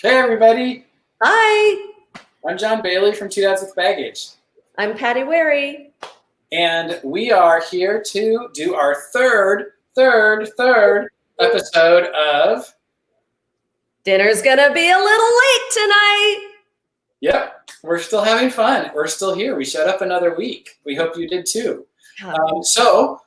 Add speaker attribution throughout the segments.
Speaker 1: Hey everybody,
Speaker 2: Hi,
Speaker 1: I'm John Bailey from Two Dads with Baggage,
Speaker 2: I'm Patty Wary.
Speaker 1: and we are here to do our third episode of.
Speaker 2: Dinner's gonna be a little late tonight.
Speaker 1: Yep, we're still having fun. We're still here. We showed up another week. We hope you did too. So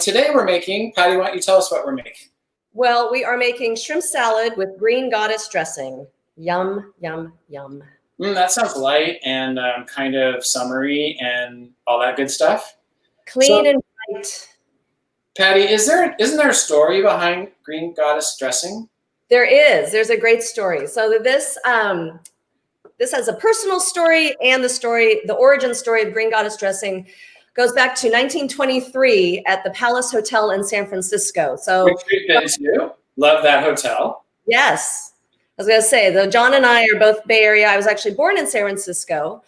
Speaker 1: today we're making. Patty, why don't you tell us what we're making?
Speaker 2: Well, we are making shrimp salad with green goddess dressing. Yum, yum, yum.
Speaker 1: That sounds light and kind of summery and all that good stuff.
Speaker 2: Clean and light.
Speaker 1: Patty, isn't there a story behind green goddess dressing?
Speaker 2: There is. There's a great story. So this has a personal story, and the origin story of green goddess dressing goes back to 1923 at the Palace Hotel in San Francisco. So
Speaker 1: which we've been to. Love that hotel.
Speaker 2: Yes. I was going to say, though, John and I are both Bay Area. I was actually born in San Francisco.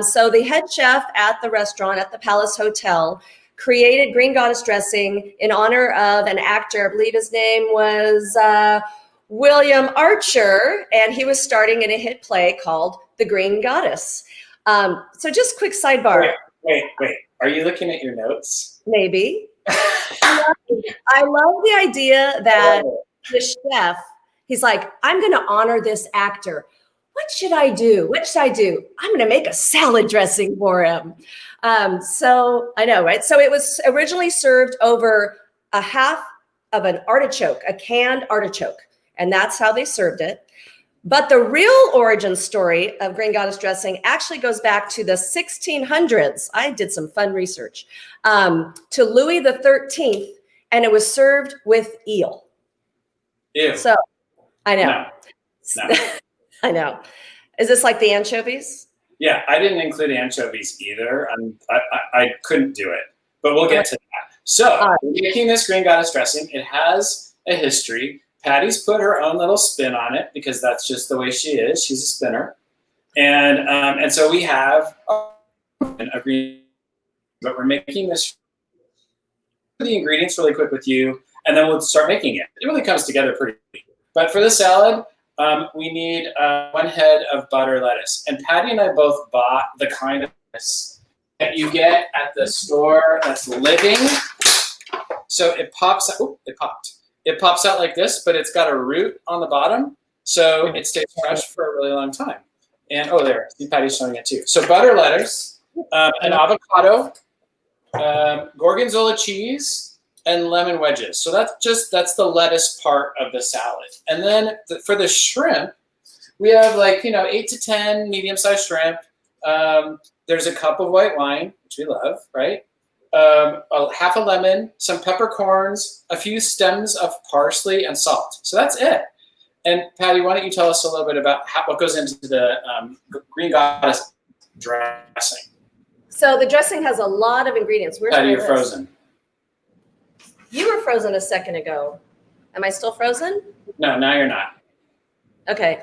Speaker 2: So the head chef at the restaurant at the Palace Hotel created green goddess dressing in honor of an actor. I believe his name was William Archer, and he was starting in a hit play called The Green Goddess. So just quick sidebar.
Speaker 1: Wait. Are you looking at your notes?
Speaker 2: Maybe. I love the idea that the chef, he's like, I'm going to honor this actor. What should I do? I'm going to make a salad dressing for him. So I know, right? So it was originally served over a half of an artichoke, a canned artichoke. And that's how they served it. But the real origin story of green goddess dressing actually goes back to the 1600s. I did some fun research, to Louis the 13th, and it was served with eel.
Speaker 1: Ew.
Speaker 2: So I know.
Speaker 1: No.
Speaker 2: I know. Is this like the anchovies?
Speaker 1: Yeah, I didn't include anchovies either. I couldn't do it, but we'll get to that. So we're making this green goddess dressing. It has a history. Patty's put her own little spin on it because that's just the way she is. She's a spinner. And so we have a green, but we're making this, the ingredients really quick with you, and then we'll start making it. It really comes together pretty quickly. But for the salad, we need 1 head of butter lettuce. And Patty and I both bought the kind of lettuce that you get at the store that's living. So it pops out. Oh, it popped. It pops out like this, but it's got a root on the bottom, so it stays fresh for a really long time. And there, see, Patty's showing it too. So butter lettuce, an avocado, gorgonzola cheese, and lemon wedges. So that's the lettuce part of the salad. And then for the shrimp, we have 8 to 10 medium-sized shrimp. There's a cup of white wine, which we love, right? Half a lemon, some peppercorns, a few stems of parsley, and salt. So that's it. And Patty, why don't you tell us a little bit about what goes into the green goddess dressing?
Speaker 2: So the dressing has a lot of ingredients.
Speaker 1: Patty, you're frozen.
Speaker 2: You were frozen a second ago. Am I still frozen?
Speaker 1: No, now you're not.
Speaker 2: Okay.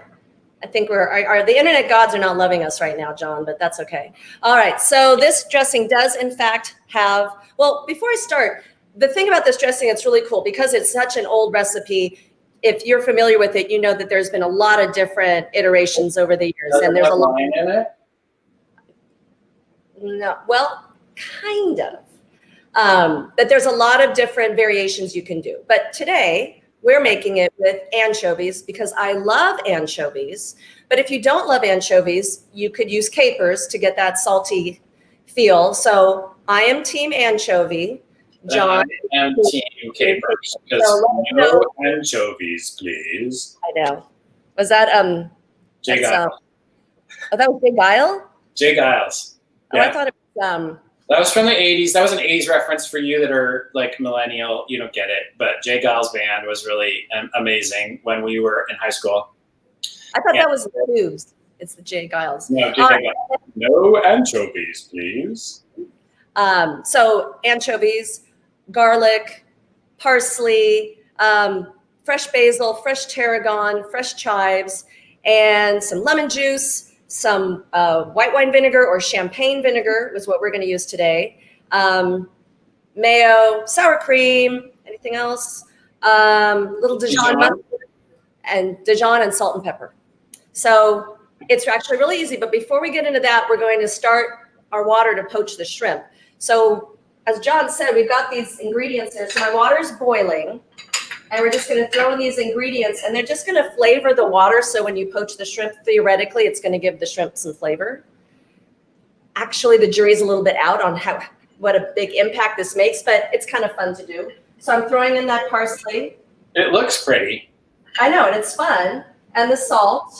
Speaker 2: I think the internet gods are not loving us right now, John, but that's okay. All right, so this dressing does in fact have, well, before I start, the thing about this dressing, it's really cool because it's such an old recipe. If you're familiar with it, you know that there's been a lot of different iterations over the years. And there's a lot
Speaker 1: wine in it?
Speaker 2: No, well, kind of. But there's a lot of different variations you can do. But today, we're making it with anchovies because I love anchovies. But if you don't love anchovies, you could use capers to get that salty feel. So I am team anchovy. John.
Speaker 1: I am team capers. No anchovies, please.
Speaker 2: I know. Was that
Speaker 1: Jay Giles?
Speaker 2: That was Jay Giles?
Speaker 1: Jay Giles. Yeah.
Speaker 2: I thought it was
Speaker 1: that was from the 80s. That was an 80s reference for you that are like millennial. You don't get it. But Jay Giles' band was really amazing when we were in high school.
Speaker 2: I thought that was the Tubes. It's the Jay Giles.
Speaker 1: No, Giles. No anchovies, please.
Speaker 2: So anchovies, garlic, parsley, fresh basil, fresh tarragon, fresh chives, and some lemon juice. Some white wine vinegar or champagne vinegar was what we're going to use today. Mayo, sour cream, anything else? Little Dijon mustard, and Dijon and salt and pepper. So it's actually really easy. But before we get into that, we're going to start our water to poach the shrimp. So as John said, we've got these ingredients here. So my water's boiling, and we're just going to throw in these ingredients, and they're just going to flavor the water. So when you poach the shrimp, theoretically, it's going to give the shrimp some flavor. Actually, the jury's a little bit out on what a big impact this makes, but it's kind of fun to do. So I'm throwing in that parsley.
Speaker 1: It looks pretty.
Speaker 2: I know, and it's fun. And the salt.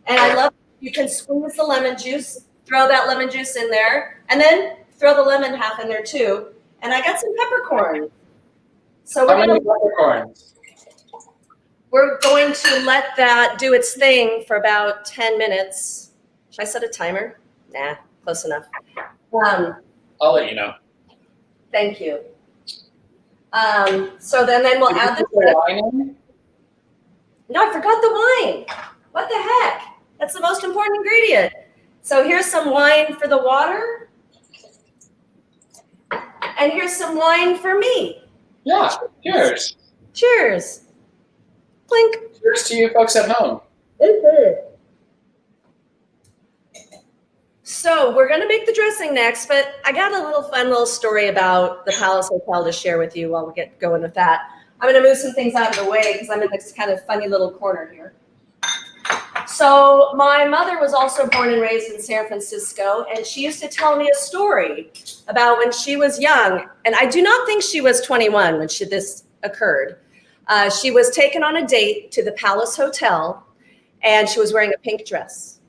Speaker 2: And I love, you can squeeze the lemon juice, throw that lemon juice in there, and then throw the lemon half in there too. And I got some peppercorn. So
Speaker 1: How many peppercorns?
Speaker 2: We're going to let that do its thing for about 10 minutes. Should I set a timer? Nah, close enough.
Speaker 1: I'll let you know.
Speaker 2: Thank you. So then we'll add the
Speaker 1: wine in?
Speaker 2: No, I forgot the wine. What the heck? That's the most important ingredient. So here's some wine for the water. And here's some wine for me.
Speaker 1: Yeah, cheers.
Speaker 2: Cheers. Clink.
Speaker 1: Cheers to you folks at home.
Speaker 2: So we're going to make the dressing next, but I got a little story about the Palace Hotel to share with you while we get going with that. I'm going to move some things out of the way because I'm in this kind of funny little corner here. So my mother was also born and raised in San Francisco, and she used to tell me a story about when she was young. And I do not think she was 21 when this occurred. She was taken on a date to the Palace Hotel, and she was wearing a pink dress.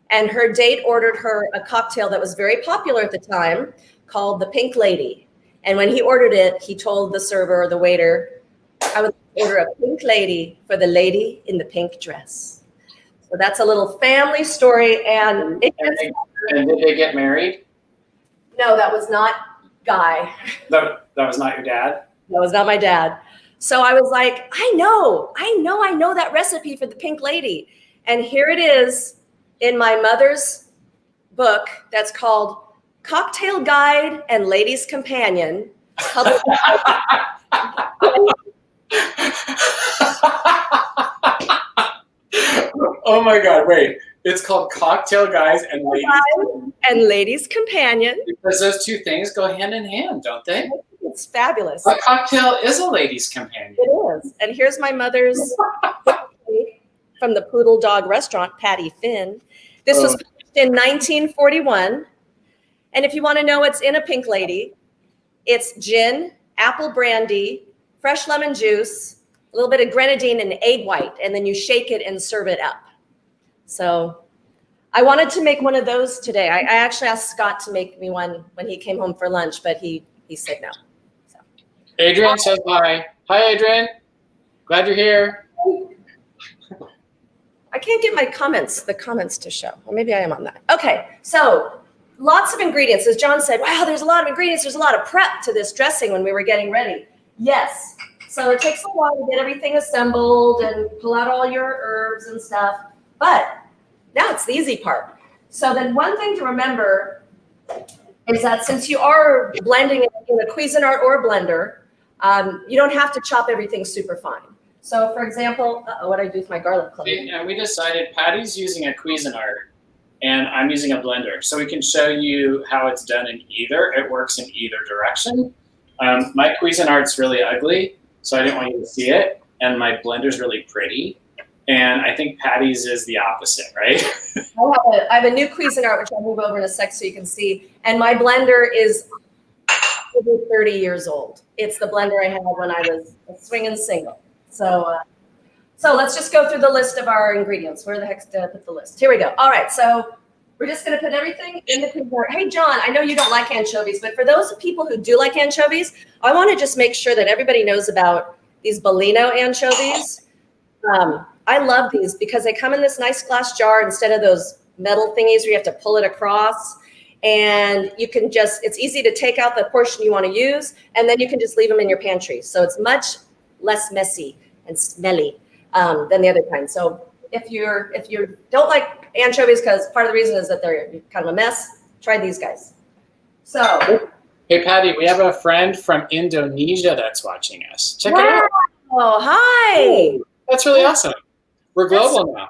Speaker 2: And her date ordered her a cocktail that was very popular at the time called the Pink Lady. And when he ordered it, he told the server or the waiter, I would order a pink lady for the lady in the pink dress. So that's a little family story. And did
Speaker 1: they get married?
Speaker 2: No, that was not Guy.
Speaker 1: That was not your dad?
Speaker 2: That was not my dad. So I was like, I know that recipe for the pink lady. And here it is in my mother's book that's called Cocktail Guide and Ladies' Companion.
Speaker 1: Oh my God, wait. It's called Cocktail Guys and
Speaker 2: Ladies' Companion.
Speaker 1: Because those two things go hand in hand, don't they?
Speaker 2: It's fabulous.
Speaker 1: A cocktail is a lady's companion.
Speaker 2: It is. And here's my mother's from the Poodle Dog restaurant, Patty Finn. This was published in 1941. And if you want to know what's in a pink lady, it's gin, apple brandy, fresh lemon juice, a little bit of grenadine and egg white, and then you shake it and serve it up. So I wanted to make one of those today. I actually asked Scott to make me one when he came home for lunch, but he said no. So.
Speaker 1: Adrian says hi. Hi, Adrian. Glad you're here.
Speaker 2: I can't get the comments to show. Or maybe I am on that. Okay, so lots of ingredients. As John said, wow, there's a lot of ingredients. There's a lot of prep to this dressing when we were getting ready. Yes. So it takes a while to get everything assembled and pull out all your herbs and stuff. But now it's the easy part. So then one thing to remember is that since you are blending in a Cuisinart or a blender, you don't have to chop everything super fine. So for example, what do I do with my garlic clove?
Speaker 1: And we decided Patty's using a Cuisinart and I'm using a blender. So we can show you how it's done in either. It works in either direction. My Cuisinart's really ugly, so I didn't want you to see it. And my blender's really pretty. And I think Patty's is the opposite, right?
Speaker 2: I have a new Cuisinart, which I'll move over in a sec so you can see. And my blender is over 30 years old. It's the blender I had when I was a swinging single. So let's just go through the list of our ingredients. Where the heck did I put the list? Here we go. All right, so we're just going to put everything in the Cuisinart. Hey, John, I know you don't like anchovies, but for those people who do like anchovies, I want to just make sure that everybody knows about these Bellino anchovies. I love these because they come in this nice glass jar instead of those metal thingies where you have to pull it across. And you can it's easy to take out the portion you want to use, and then you can just leave them in your pantry. So it's much less messy and smelly than the other kind. So if you don't like anchovies, because part of the reason is that they're kind of a mess, try these guys. So.
Speaker 1: Hey, Patty, we have a friend from Indonesia that's watching us. Check it out.
Speaker 2: Oh, hi.
Speaker 1: That's really awesome. We're global now.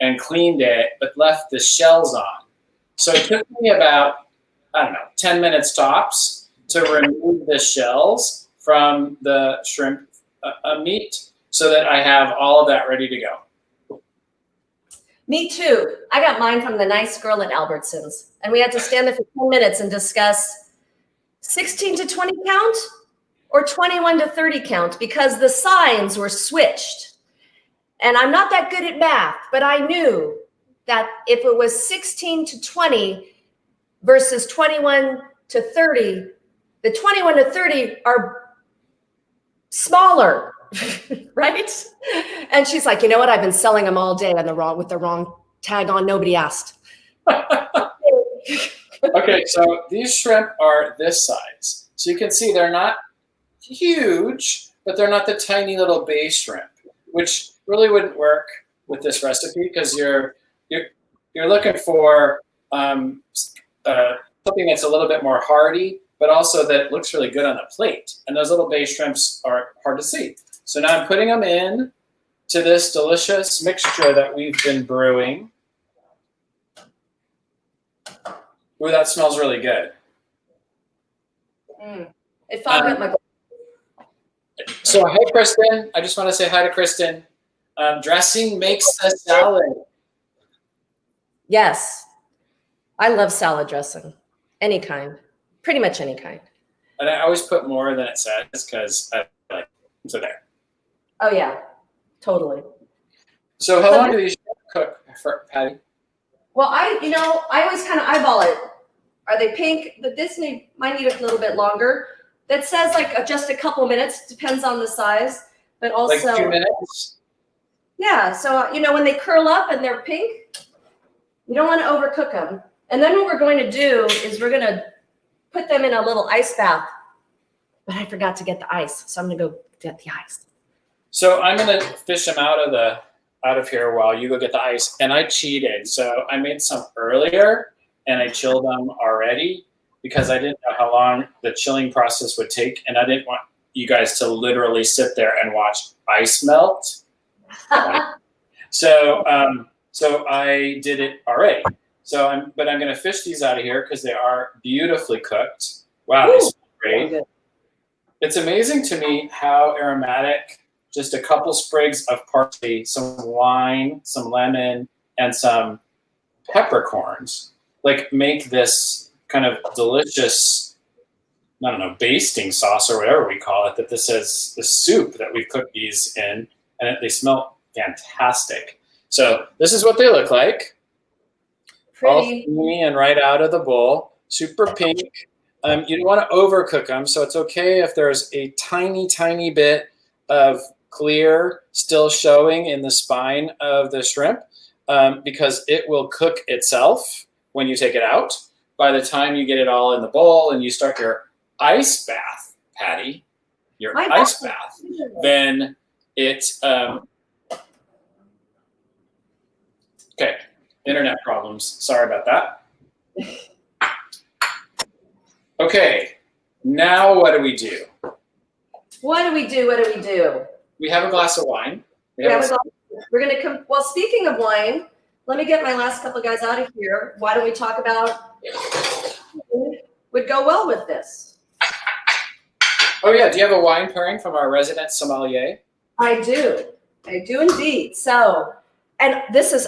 Speaker 1: and cleaned it, but left the shells on. So it took me about, I don't know, 10 minutes tops to remove the shells from the shrimp meat so that I have all of that ready to go.
Speaker 2: Me too. I got mine from the nice girl at Albertsons, and we had to stand there for 10 minutes and discuss 16 to 20 count or 21 to 30 count because the signs were switched. And I'm not that good at math, but I knew that if it was 16 to 20 versus 21 to 30, the 21 to 30 are smaller, right? And she's like, you know what? I've been selling them all day with the wrong tag on. Nobody asked.
Speaker 1: Okay, so these shrimp are this size. So you can see they're not huge, but they're not the tiny little bay shrimp, which really wouldn't work with this recipe because you're looking for something that's a little bit more hearty, but also that looks really good on the plate. And those little bay shrimps are hard to see. So now I'm putting them in to this delicious mixture that we've been brewing. Ooh, that smells really good.
Speaker 2: It fogged up my.
Speaker 1: So, hey, Kristen. I just want to say hi to Kristen. Dressing makes the salad.
Speaker 2: Yes. I love salad dressing. Any kind. Pretty much any kind.
Speaker 1: And I always put more than it says because I like so there.
Speaker 2: Oh, yeah. Totally.
Speaker 1: So how long do these cook, for Patty?
Speaker 2: Well, I always kind of eyeball it. Are they pink? But this might need a little bit longer. That says like just a couple minutes. Depends on the size. But also.
Speaker 1: Like 2 minutes?
Speaker 2: Yeah. So, when they curl up and they're pink, you don't want to overcook them. And then what we're going to do is we're going to put them in a little ice bath. But I forgot to get the ice. So I'm going to go get the ice.
Speaker 1: So I'm going to fish them out of here while you go get the ice. And I cheated. So I made some earlier and I chilled them already because I didn't know how long the chilling process would take. And I didn't want you guys to literally sit there and watch ice melt. So I did it already. But I'm going to fish these out of here because they are beautifully cooked. Wow, they smell great. It's amazing to me how aromatic just a couple sprigs of parsley, some wine, some lemon, and some peppercorns make this kind of delicious, I don't know, basting sauce or whatever we call it, that this is the soup that we've cooked these in, and they smell fantastic. So this is what they look like.
Speaker 2: Pretty.
Speaker 1: All creamy and right out of the bowl, super pink. You don't want to overcook them, so it's okay if there's a tiny, tiny bit of clear still showing in the spine of the shrimp because it will cook itself when you take it out. By the time you get it all in the bowl and you start your ice bath, Patty, ice bath, then it's okay. Internet problems. Sorry about that. Okay, now what do we do?
Speaker 2: What do we do?
Speaker 1: We have a glass of wine.
Speaker 2: We're going to come. Well, speaking of wine, let me get my last couple guys out of here. Why don't we talk about would go well with this?
Speaker 1: Oh, yeah. Do you have a wine pairing from our resident sommelier?
Speaker 2: I do indeed. So, and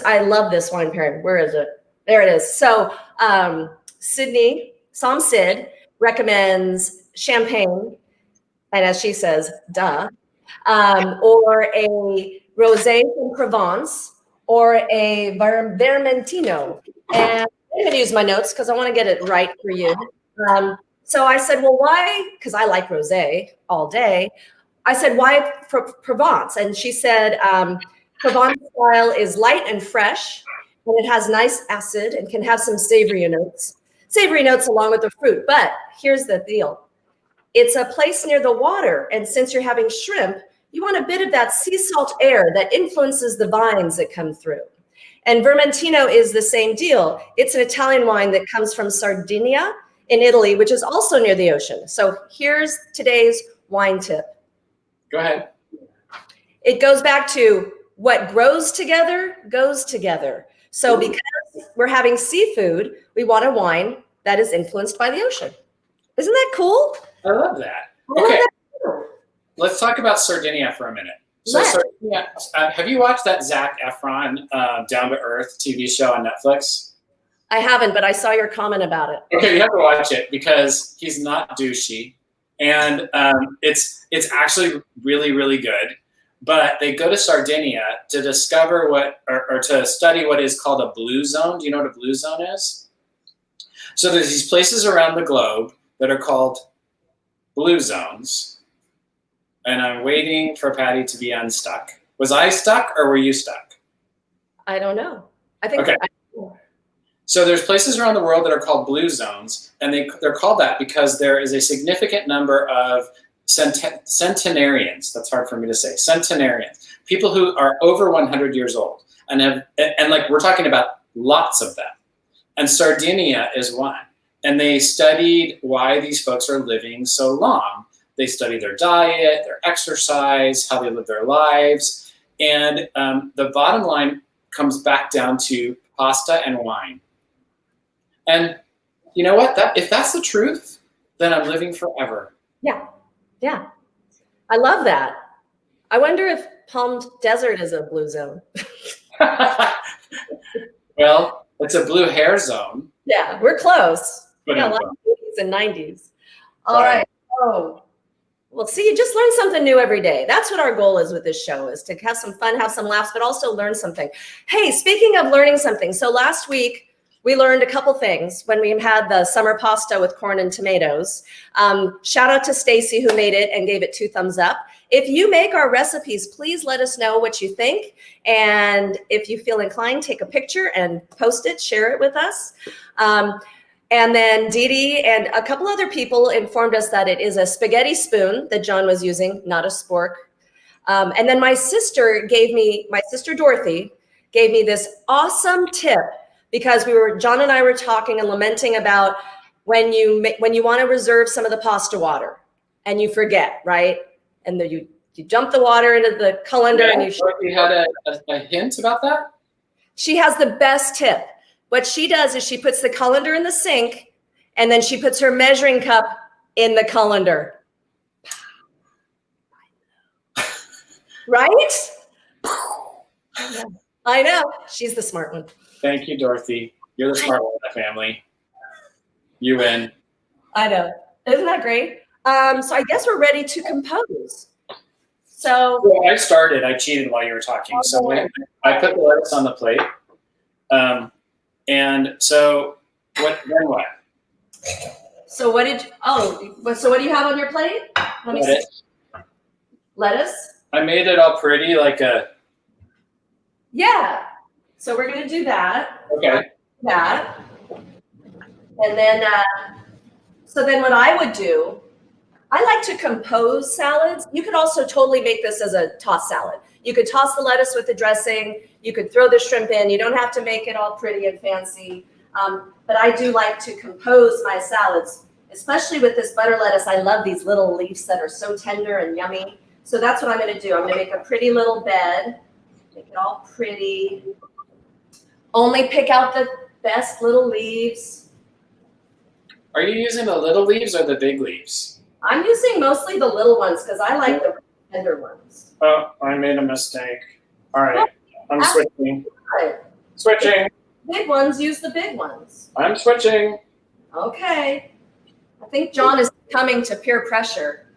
Speaker 2: I love this wine pairing. Where is it? There it is. So, Sydney, Som Sid, recommends champagne. And as she says, duh. Or a rosé from Provence, or a Vermentino. And I'm going to use my notes because I want to get it right for you. So I said, well, why? Because I like rosé all day. I said, why Provence? And she said, Provence style is light and fresh, and it has nice acid and can have some savory notes along with the fruit. But here's the deal. It's a place near the water, and since you're having shrimp, you want a bit of that sea salt air that influences the vines that come through. And Vermentino is the same deal. It's an Italian wine that comes from Sardinia in Italy, which is also near the ocean. So here's today's wine tip.
Speaker 1: Go ahead.
Speaker 2: It goes back to what grows together goes together. So because we're having seafood, we want a wine that is influenced by the ocean. Isn't that cool?
Speaker 1: I love that. Okay, let's talk about Sardinia for a minute. So Sardinia, have you watched that Zac Efron Down to Earth TV show on Netflix?
Speaker 2: I haven't, but I saw your comment about it.
Speaker 1: Okay, you have to watch it because he's not douchey, and it's actually really, really good. But they go to Sardinia to discover or to study what is called a blue zone. Do you know what a blue zone is? So there's these places around the globe that are called blue zones. And I'm waiting for Patty to be unstuck. Was I stuck or were you stuck?
Speaker 2: I don't know. I think.
Speaker 1: Okay. So there's places around the world that are called blue zones, and they're called that because there is a significant number of centenarians. That's hard for me to say. Centenarians, people who are over 100 years old, and like we're talking about lots of them. And Sardinia is one. And they studied why these folks are living so long. They study their diet, their exercise, how they live their lives, and the bottom line comes back down to pasta and wine. And you know what? If that's the truth, then I'm living forever.
Speaker 2: Yeah. Yeah. I love that. I wonder if Palm Desert is a blue zone.
Speaker 1: Well, it's a blue hair zone.
Speaker 2: Yeah, we're close.
Speaker 1: But
Speaker 2: yeah, a lot of 80s and 90s. All right. Oh, well, see, you just learn something new every day. That's what our goal is with this show, is to have some fun, have some laughs, but also learn something. Hey, speaking of learning something, so last week, we learned a couple things when we had the summer pasta with corn and tomatoes. Shout out to Stacy who made it and gave it 2 thumbs up. If you make our recipes, please let us know what you think. And if you feel inclined, take a picture and post it, share it with us. And then Dee Dee and a couple other people informed us that it is a spaghetti spoon that John was using, not a spork. And then my sister Dorothy gave me this awesome tip, because John and I were talking and lamenting about when you want to reserve some of the pasta water and you forget, right? And then you dump the water into the colander.
Speaker 1: Yeah,
Speaker 2: and
Speaker 1: you had a hint about that?
Speaker 2: She has the best tip. What she does is she puts the colander in the sink and then she puts her measuring cup in the colander. Right? I know. She's the smart one.
Speaker 1: Thank you, Dorothy. You're the smart one in the family. You win.
Speaker 2: I know. Isn't that great? So I guess we're ready to compose. So
Speaker 1: well, I started. I cheated while you were talking. So I put the lettuce on the plate. And so what? Then what?
Speaker 2: So what do you have on your plate? Let me see. Lettuce. I
Speaker 1: made it all pretty, like a.
Speaker 2: Yeah. So we're gonna do that.
Speaker 1: Okay.
Speaker 2: That. And then, so then what I would do, I like to compose salads. You could also totally make this as a toss salad. You could toss the lettuce with the dressing. You could throw the shrimp in. You don't have to make it all pretty and fancy. But I do like to compose my salads, especially with this butter lettuce. I love these little leaves that are so tender and yummy. So that's what I'm going to do. I'm going to make a pretty little bed, make it all pretty. Only pick out the best little leaves.
Speaker 1: Are you using the little leaves or the big leaves?
Speaker 2: I'm using mostly the little ones because I like the tender ones.
Speaker 1: Oh, I made a mistake. All right, I'm switching.
Speaker 2: Right.
Speaker 1: Switching.
Speaker 2: Big ones, use the big ones.
Speaker 1: I'm switching.
Speaker 2: Okay. I think John is coming to peer pressure.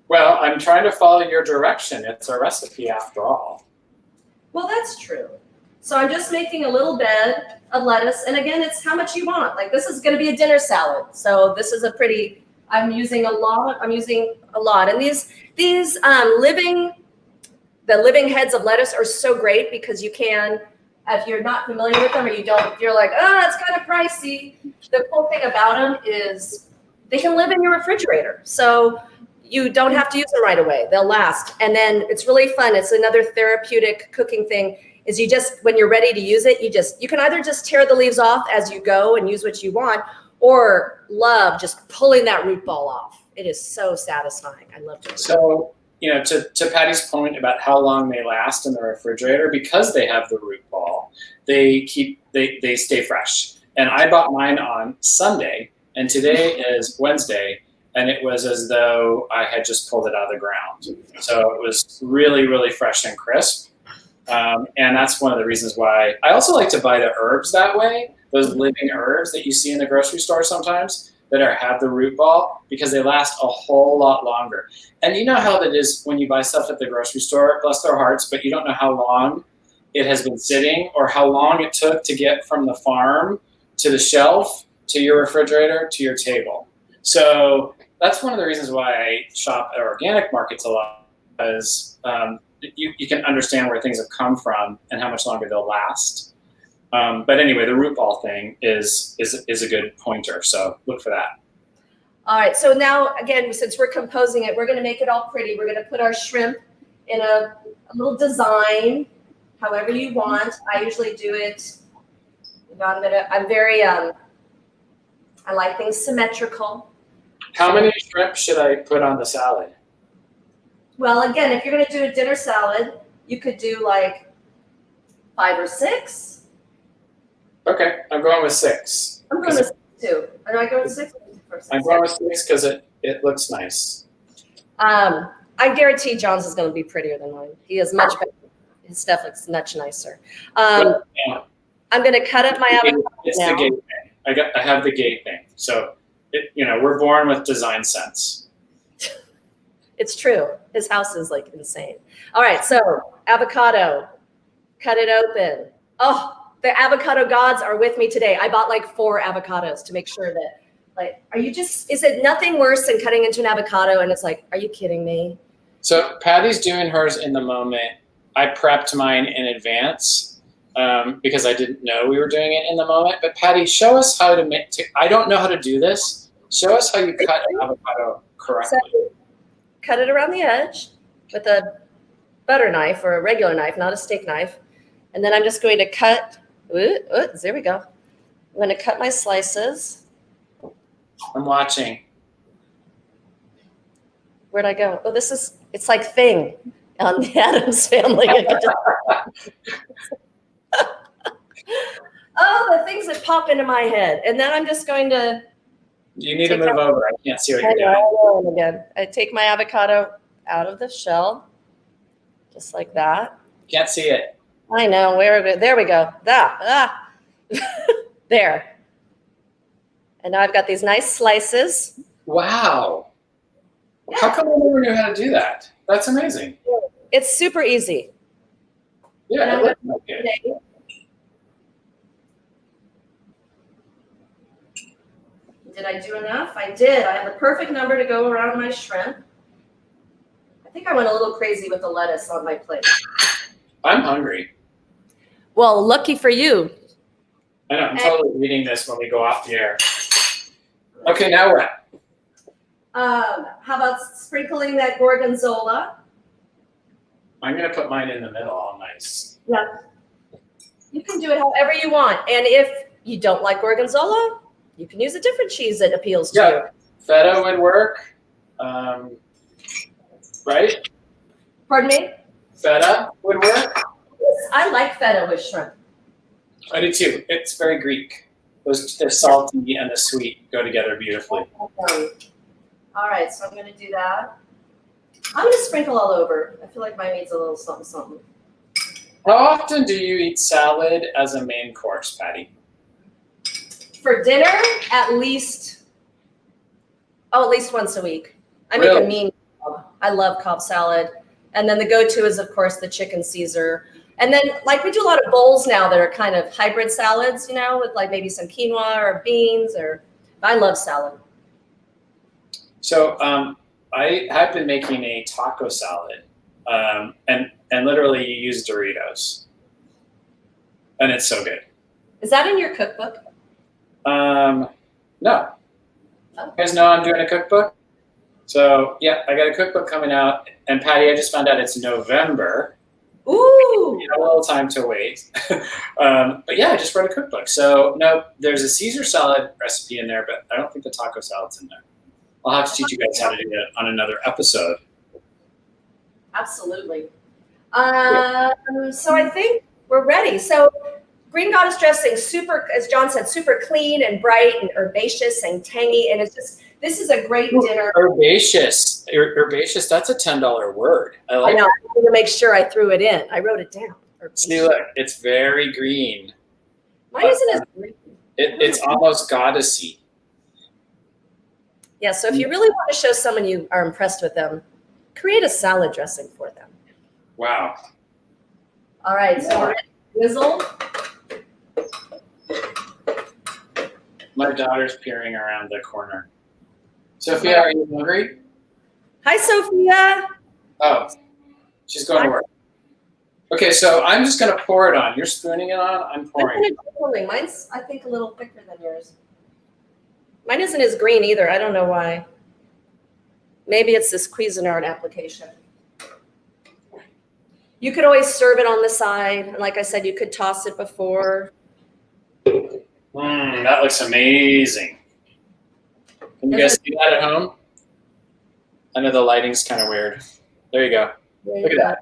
Speaker 1: Well, I'm trying to follow your direction. It's a recipe after all.
Speaker 2: Well, that's true. So I'm just making a little bed of lettuce. And again, it's how much you want. Like this is going to be a dinner salad. So this is I'm using a lot. And these living heads of lettuce are so great because you can, if you're not familiar with them or you're like, it's kind of pricey. The cool thing about them is they can live in your refrigerator. So you don't have to use them right away. They'll last. And then it's really fun. It's another therapeutic cooking thing is when you're ready to use it, you can either just tear the leaves off as you go and use what you want, or love just pulling that root ball off. It is so satisfying. I love it.
Speaker 1: So to Patty's point about how long they last in the refrigerator, because they have the root ball, they stay fresh. And I bought mine on Sunday, and today is Wednesday, and it was as though I had just pulled it out of the ground. So it was really, really fresh and crisp. And that's one of the reasons why I also like to buy the herbs that way, those living herbs that you see in the grocery store sometimes that have the root ball, because they last a whole lot longer. And you know how that is when you buy stuff at the grocery store, bless their hearts, but you don't know how long it has been sitting or how long it took to get from the farm to the shelf, to your refrigerator, to your table. So that's one of the reasons why I shop at organic markets a lot, because you can understand where things have come from and how much longer they'll last. But anyway, the root ball thing is a good pointer. So look for that.
Speaker 2: All right. So now, again, since we're composing it, we're going to make it all pretty. We're going to put our shrimp in a little design, however you want. I usually do it. I like things symmetrical.
Speaker 1: How many shrimp should I put on the salad?
Speaker 2: Well, again, if you're going to do a dinner salad, you could do like 5 or 6.
Speaker 1: Okay, I'm going with 6.
Speaker 2: I'm going with 6 too. Or do I go with 6?
Speaker 1: I'm going with 6 because it looks nice.
Speaker 2: I guarantee John's is going to be prettier than mine. He is much better. His stuff looks much nicer. I'm going to cut up my avocado.
Speaker 1: It's the gate thing. I have the gate thing. So, we're born with design sense.
Speaker 2: It's true. His house is like insane. All right, so avocado, cut it open. Oh, the avocado gods are with me today. I bought like 4 avocados to make sure that, is it nothing worse than cutting into an avocado and it's like, are you kidding me?
Speaker 1: So Patty's doing hers in the moment. I prepped mine in advance because I didn't know we were doing it in the moment. But Patty, show us how to make, I don't know how to do this. Show us how you cut an avocado correctly. So,
Speaker 2: cut it around the edge with a butter knife or a regular knife, not a steak knife. And then I'm just going to cut, there we go. I'm going to cut my slices.
Speaker 1: I'm watching.
Speaker 2: Where'd I go? Oh, it's like Thing on the Addams Family. Oh, the things that pop into my head. And then I'm just going to.
Speaker 1: You need to move over. I can't see what you're doing.
Speaker 2: Again, I take my avocado out of the shell, just like that.
Speaker 1: Can't see it.
Speaker 2: I know. There we go. There. And now I've got these nice slices.
Speaker 1: Wow. Yeah. How come I never knew how to do that? That's amazing.
Speaker 2: It's super easy.
Speaker 1: Yeah, it looks like it.
Speaker 2: Did I do enough? I did. I have the perfect number to go around my shrimp. I think I went a little crazy with the lettuce on my plate.
Speaker 1: I'm hungry.
Speaker 2: Well, lucky for you.
Speaker 1: I know. I'm totally eating this when we go off the air. Okay, now what?
Speaker 2: How about sprinkling that gorgonzola?
Speaker 1: I'm going to put mine in the middle, all nice.
Speaker 2: Yeah. You can do it however you want. And if you don't like gorgonzola, you can use a different cheese that appeals to you.
Speaker 1: Feta would work, right?
Speaker 2: Pardon me?
Speaker 1: Feta would work.
Speaker 2: Yes, I like feta with shrimp.
Speaker 1: I do too. It's very Greek. The salty and the sweet go together beautifully.
Speaker 2: All right, so I'm going to do that. I'm going to sprinkle all over. I feel like mine needs a little something, something.
Speaker 1: How often do you eat salad as a main course, Patty?
Speaker 2: For dinner, at least once a week. I make
Speaker 1: Really?
Speaker 2: a mean Cobb. I love Cobb salad. And then the go-to is, of course, the chicken Caesar. And then, we do a lot of bowls now that are kind of hybrid salads, with maybe some quinoa or beans. I love salad.
Speaker 1: So I have been making a taco salad, and literally you use Doritos, and it's so good.
Speaker 2: Is that in your cookbook?
Speaker 1: No.
Speaker 2: Oh.
Speaker 1: You guys know I'm doing a cookbook? So, yeah, I got a cookbook coming out. And, Patty, I just found out it's November.
Speaker 2: Ooh.
Speaker 1: You have a little time to wait. But, yeah, I just wrote a cookbook. So, no, there's a Caesar salad recipe in there, but I don't think the taco salad's in there. I'll have to teach you guys how to do it on another episode.
Speaker 2: Absolutely. So I think we're ready. So green goddess dressing, super, as John said, super clean and bright and herbaceous and tangy. And it's just, this is a great dinner.
Speaker 1: Herbaceous. Herbaceous, that's a $10 word. I like
Speaker 2: I know.
Speaker 1: it.
Speaker 2: I wanted to make sure I threw it in. I wrote it down. Herbaceous.
Speaker 1: See, look, it's very green.
Speaker 2: Mine isn't as green.
Speaker 1: It's almost goddessy.
Speaker 2: Yeah, so if you really want to show someone you are impressed with them, create a salad dressing for them.
Speaker 1: Wow.
Speaker 2: All right, so we're ready to whizzle.
Speaker 1: My daughter's peering around the corner. Sophia, are you hungry?
Speaker 2: Hi, Sophia.
Speaker 1: Oh, she's going to work. Okay, so I'm just going to pour it on. You're spooning it on. I'm pouring.
Speaker 2: Mine's, I think, a little thicker than yours. Mine isn't as green either. I don't know why. Maybe it's this Cuisinart application. You could always serve it on the side. And like I said, you could toss it before.
Speaker 1: That looks amazing. Can you guys see that at home? I know the lighting's kind of weird. There you go. Look at that.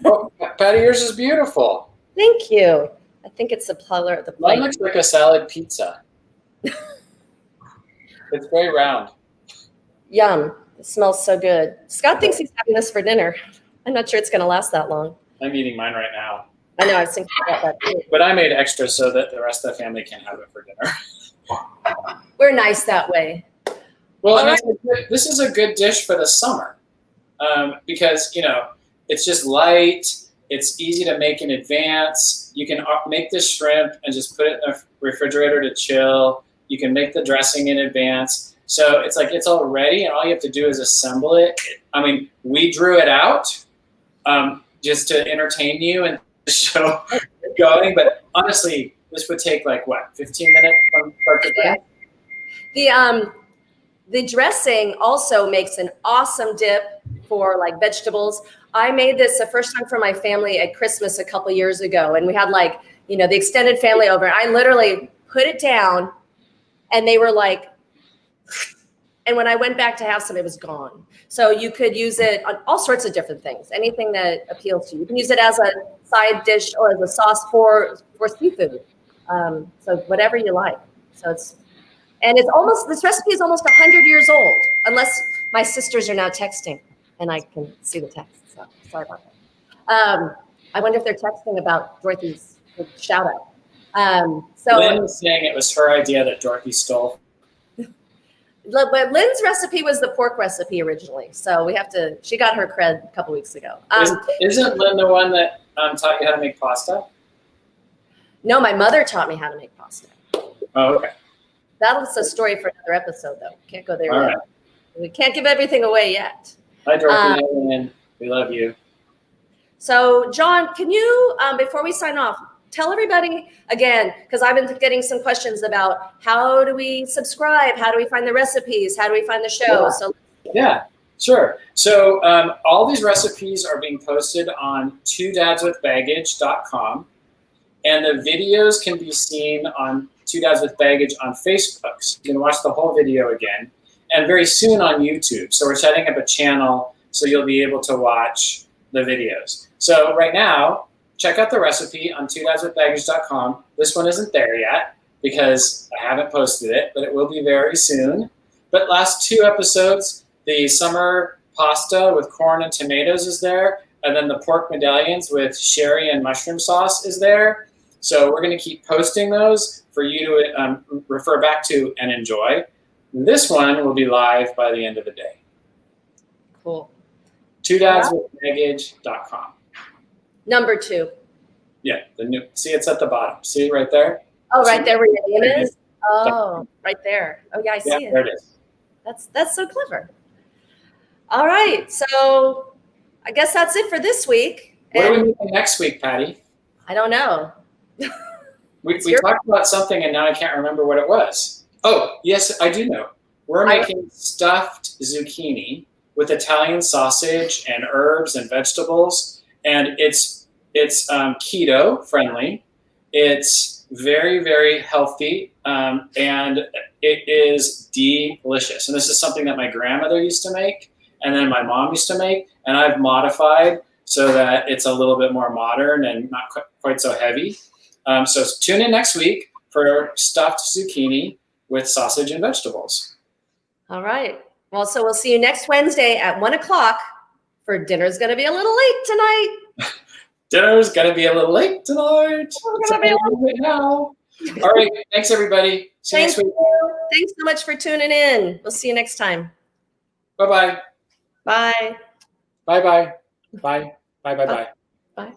Speaker 1: Oh, Patty, yours is beautiful.
Speaker 2: Thank you. I think it's the color of the plate.
Speaker 1: Mine looks like a salad pizza. It's very round.
Speaker 2: Yum. It smells so good. Scott thinks he's having this for dinner. I'm not sure it's going to last that long.
Speaker 1: I'm eating mine right now.
Speaker 2: I know. I was thinking about that too.
Speaker 1: But I made extra so that the rest of the family can have it for dinner.
Speaker 2: We're nice that way.
Speaker 1: Well, and this is a good dish for the summer because, you know, it's just light. It's easy to make in advance. You can make this shrimp and just put it in the refrigerator to chill. You can make the dressing in advance. So it's like it's all ready, and all you have to do is assemble it. I mean, we drew it out just to entertain you and the show going. But honestly, this would take like, what, 15 minutes from start to finish?
Speaker 2: The dressing also makes an awesome dip for like vegetables. I made this the first time for my family at Christmas a couple years ago, and we had like, you know, the extended family over. I literally put it down, and they were like, and when I went back to have some, it was gone. So you could use it on all sorts of different things, anything that appeals to you. You can use it as a side dish or as a sauce for seafood. So whatever you like. So this recipe is almost 100 years old, unless my sisters are now texting and I can see the text. So sorry about that. I wonder if they're texting about Dorothy's shout out.
Speaker 1: Lynn was saying it was her idea that Dorothy stole.
Speaker 2: But Lynn's recipe was the pork recipe originally. So she got her cred a couple weeks ago.
Speaker 1: Isn't Lynn the one that taught you how to make pasta?
Speaker 2: No, my mother taught me how to make pasta.
Speaker 1: Oh, okay.
Speaker 2: That's a story for another episode, though. Can't go there
Speaker 1: All
Speaker 2: yet.
Speaker 1: right.
Speaker 2: We can't give everything away yet.
Speaker 1: Hi, Dorothy. Lynn. We love you.
Speaker 2: So, John, can you, before we sign off, tell everybody again, because I've been getting some questions about how do we subscribe? How do we find the recipes? How do we find the show?
Speaker 1: Yeah, sure. So all these recipes are being posted on twodadswithbaggage.com, and the videos can be seen on Two Dads with Baggage on Facebook. So you can watch the whole video again, and very soon on YouTube. So we're setting up a channel so you'll be able to watch the videos. So right now, check out the recipe on twodadswithbaggage.com. This one isn't there yet because I haven't posted it, but it will be very soon. But last two episodes, the summer pasta with corn and tomatoes is there, and then the pork medallions with sherry and mushroom sauce is there. So we're going to keep posting those for you to refer back to and enjoy. This one will be live by the end of the day.
Speaker 2: Cool.
Speaker 1: twodadswithbaggage.com.
Speaker 2: Number 2.
Speaker 1: Yeah, see, it's at the bottom. See right there?
Speaker 2: Oh, right there where your name is? Oh, right there. Oh, yeah, I see it.
Speaker 1: There it is.
Speaker 2: That's so clever. All right, so I guess that's it for this week.
Speaker 1: What are we making next week, Patty?
Speaker 2: I don't know.
Speaker 1: We talked about something, and now I can't remember what it was. Oh, yes, I do know. We're making stuffed zucchini with Italian sausage and herbs and vegetables, and it's keto friendly. It's very, very healthy, and it is delicious. And this is something that my grandmother used to make, and then my mom used to make, and I've modified so that it's a little bit more modern and not quite so heavy. So tune in next week for stuffed zucchini with sausage and vegetables.
Speaker 2: All right. Well, so we'll see you next Wednesday at 1 o'clock for dinner's going to be a little late tonight.
Speaker 1: Dinner's going to be a little late tonight.
Speaker 2: It's gonna be a little
Speaker 1: late now. All right. Thanks, everybody. See you next week.
Speaker 2: Thanks so much for tuning in. We'll see you next time.
Speaker 1: Bye-bye.
Speaker 2: Bye.
Speaker 1: Bye-bye. Bye. Bye-bye-bye.
Speaker 2: Bye.